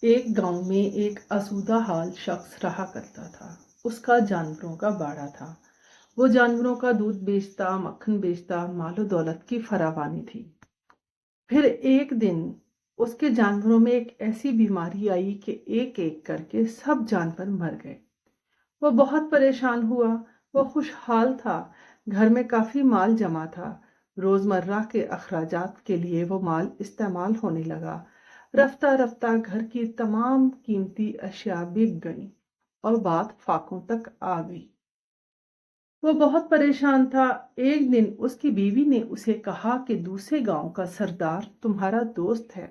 ایک گاؤں میں ایک آسودہ حال شخص رہا کرتا تھا۔ اس کا جانوروں کا باڑا تھا۔ وہ جانوروں کا دودھ بیچتا، مکھن بیچتا، مال و دولت کی فراوانی تھی۔ پھر ایک دن اس کے جانوروں میں ایک ایسی بیماری آئی کہ ایک ایک کر کے سب جانور مر گئے۔ وہ بہت پریشان ہوا۔ وہ خوشحال تھا۔ گھر میں کافی مال جمع تھا۔ روزمرہ کے اخراجات کے لیے وہ مال استعمال ہونے لگا۔ رفتہ رفتہ گھر کی تمام قیمتی اشیاء بک گئیں اور بات فاقوں تک آ گئی۔ وہ بہت پریشان تھا۔ ایک دن اس کی بیوی نے اسے کہا کہ دوسرے گاؤں کا سردار تمہارا دوست ہے،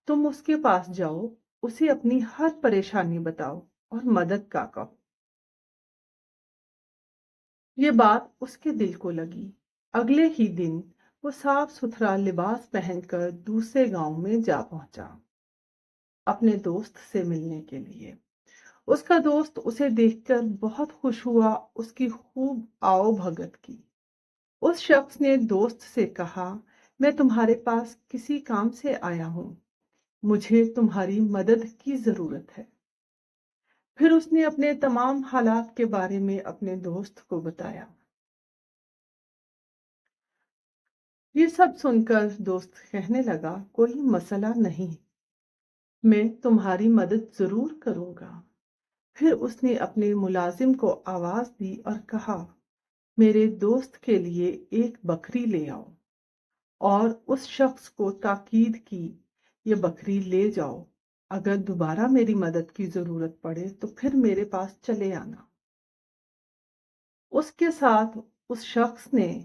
تم اس کے پاس جاؤ، اسے اپنی ہر پریشانی بتاؤ اور مدد کا کہو۔ یہ بات اس کے دل کو لگی۔ اگلے ہی دن وہ صاف ستھرا لباس پہن کر دوسرے گاؤں میں جا پہنچا اپنے دوست سے ملنے کے لیے۔ اس کا دوست اسے دیکھ کر بہت خوش ہوا۔ اس کی خوب آؤ بھگت کی۔ اس شخص نے دوست سے کہا، میں تمہارے پاس کسی کام سے آیا ہوں، مجھے تمہاری مدد کی ضرورت ہے۔ پھر اس نے اپنے تمام حالات کے بارے میں اپنے دوست کو بتایا۔ یہ سب سن کر دوست کہنے لگا، کوئی مسئلہ نہیں، میں تمہاری مدد ضرور کروں گا۔ پھر اس نے اپنے ملازم کو آواز دی اور کہا، میرے دوست کے لیے ایک بکری لے آؤ، اور اس شخص کو تاکید کی، یہ بکری لے جاؤ، اگر دوبارہ میری مدد کی ضرورت پڑے تو پھر میرے پاس چلے آنا۔ اس کے ساتھ اس شخص نے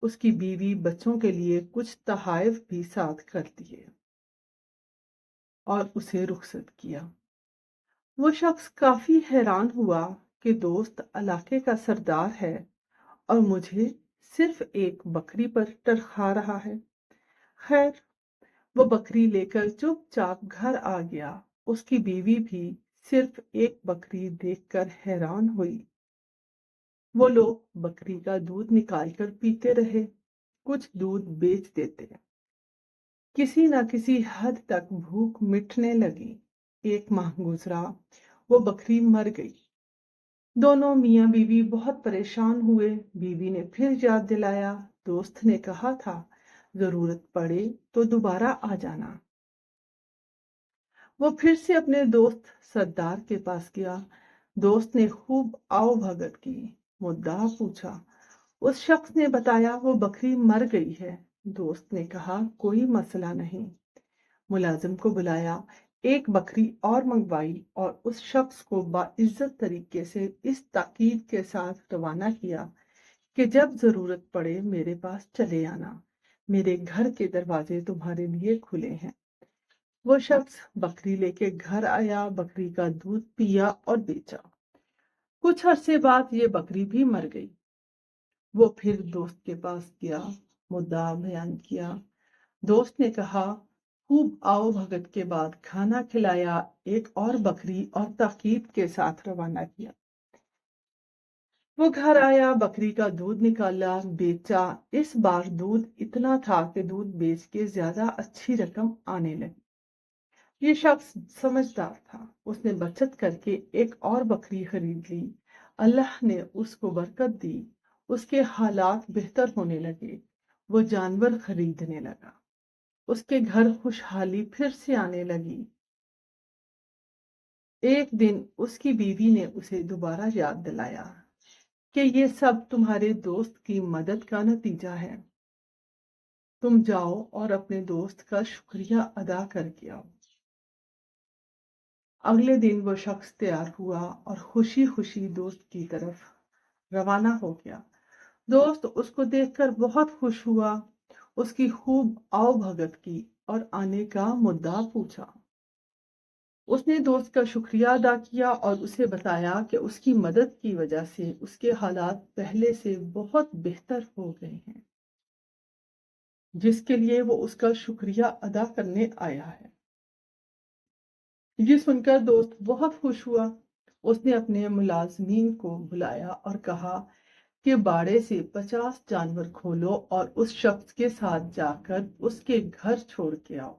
اس کی بیوی بچوں کے لیے کچھ تحائف بھی ساتھ کر دیے اور اسے رخصت کیا۔ وہ شخص کافی حیران ہوا کہ دوست علاقے کا سردار ہے اور مجھے صرف ایک بکری پر ٹرخا رہا ہے۔ خیر، وہ بکری لے کر چپ چاپ گھر آ گیا۔ اس کی بیوی بھی صرف ایک بکری دیکھ کر حیران ہوئی۔ وہ لوگ بکری کا دودھ نکال کر پیتے رہے، کچھ دودھ بیچ دیتے۔ کسی نہ کسی حد تک بھوک مٹنے لگی۔ ایک ماہ گزرا، وہ بکری مر گئی۔ دونوں میاں بیوی بہت پریشان ہوئے۔ بیوی نے پھر یاد دلایا، دوست نے کہا تھا ضرورت پڑے تو دوبارہ آ جانا۔ وہ پھر سے اپنے دوست سردار کے پاس گیا۔ دوست نے خوب آؤ بھگت کی، مدعا پوچھا۔ اس شخص نے بتایا وہ بکری مر گئی ہے۔ دوست نے کہا، کوئی مسئلہ نہیں۔ ملازم کو بلایا، ایک بکری اور منگوائی اور اس شخص کو باعزت طریقے سے اس تاکید کے ساتھ روانہ کیا کہ جب ضرورت پڑے میرے پاس چلے آنا، میرے گھر کے دروازے تمہارے لیے کھلے ہیں۔ وہ شخص بکری لے کے گھر آیا، بکری کا دودھ پیا اور بیچا۔ کچھ عرصے بعد یہ بکری بھی مر گئی۔ وہ پھر دوست کے پاس گیا، مدعا بیان کیا۔ دوست نے کہا، خوب آؤ بھگت کے بعد کھانا کھلایا، ایک اور بکری اور تاکید کے ساتھ روانہ کیا۔ وہ گھر آیا، بکری کا دودھ نکالا، بیچا۔ اس بار دودھ اتنا تھا کہ دودھ بیچ کے زیادہ اچھی رقم آنے لگی۔ یہ شخص سمجھدار تھا۔ اس نے بچت کر کے ایک اور بکری خرید لی۔ اللہ نے اس کو برکت دی۔ اس کے حالات بہتر ہونے لگے۔ وہ جانور خریدنے لگا۔ اس کے گھر خوشحالی پھر سے آنے لگی۔ ایک دن اس کی بیوی نے اسے دوبارہ یاد دلایا کہ یہ سب تمہارے دوست کی مدد کا نتیجہ ہے۔ تم جاؤ اور اپنے دوست کا شکریہ ادا کر کے آؤ۔ اگلے دن وہ شخص تیار ہوا اور خوشی خوشی دوست کی طرف روانہ ہو گیا۔ دوست اس کو دیکھ کر بہت خوش ہوا۔ اس کی خوب آؤ بھگت کی اور آنے کا مدعا پوچھا۔ اس نے دوست کا شکریہ ادا کیا اور اسے بتایا کہ اس کی مدد کی وجہ سے اس کے حالات پہلے سے بہت بہتر ہو گئے ہیں، جس کے لیے وہ اس کا شکریہ ادا کرنے آیا ہے۔ یہ سن کر دوست بہت خوش ہوا۔ اس نے اپنے ملازمین کو بلایا اور کہا کہ باڑے سے 50 جانور کھولو اور اس شخص کے ساتھ جا کر اس کے گھر چھوڑ کے آؤ۔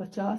50